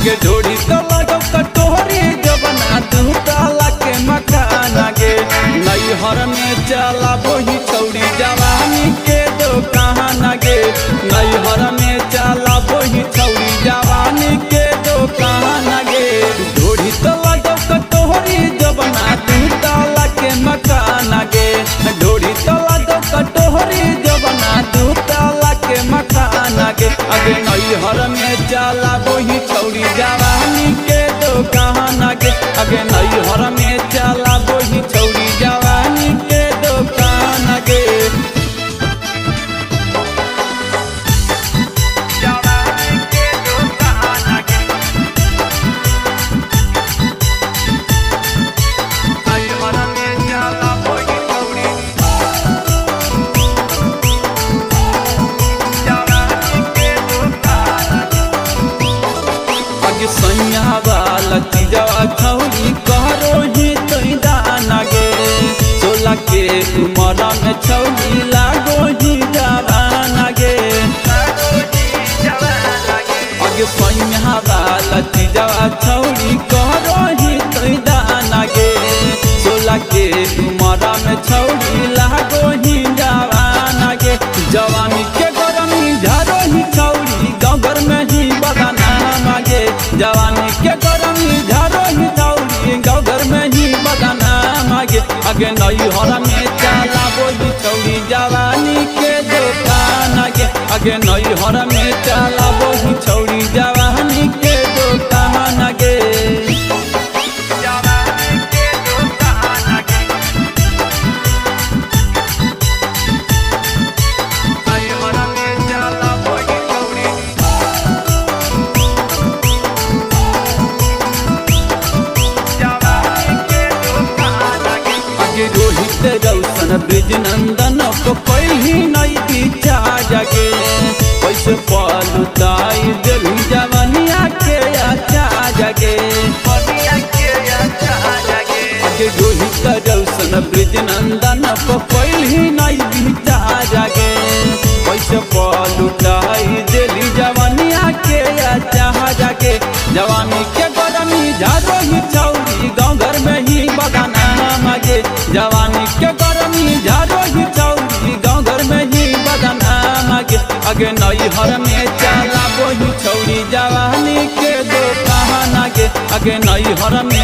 आगे ढोड़ी तो लगो कटोरी जबना दू ताला के मकान आगे नैहर में चला वही छौड़ी जवानी के दुकान आगे नैहर में चला वही छौड़ी जवानी के दुकान आगे ढोड़ी तो लगो कटोरी जबना दू ताला के मकान आगे ढोड़ी तो लगो कटोरी जबना दू ताला के मकान आगे आगे नैहर में चला वही छौड़ी जवानी के दुकान आगे आगे नैहर में चला वही छौड़ी जवानी के दुकान आगे जवानी के दुकान आगे नैहर में चला वही छौड़ी सैया वाला चीजवा छौरी करो ही तोई दाना गे सोला के उमर में छौरी लागो ही जवाना गे आगे सैया वाला चीजवा छौरी करो ही तोई दाना गे सोला के उमर में छौरी लागो ही जवाना गे जवानी के गरमी झारो ही छौरी गाँव घर में ही बगाना मागे जवानी के गरमी झारो ही छौरी गाँव घर में ही बगाना मागे आगे नैहर में चला वही छौरी जवानी के दुकान आगे आगे नैहर में चला वही छौरी जवानी के दुकान आगे रोहित रौशन ब्रिज नंदन को पहली नई पीछा जागे पैसे पलुटाई दिली जवनिया के अच्छा जागे आगे रोहित रौशन ब्रिज नंदन को पहली नई पीछा जागे पैसे पलुटाई दिली जवनिया के अच्छा जागे जवानी के गरमी झारो ही छौरी गाँव घर में ही बगाना मागे जवानी के गरमी झारो ही छौरी गाँव घर में ही बगाना मागे आगे नैहर में चला वही छौरी जवानी के दुकान आगे आगे नैहर में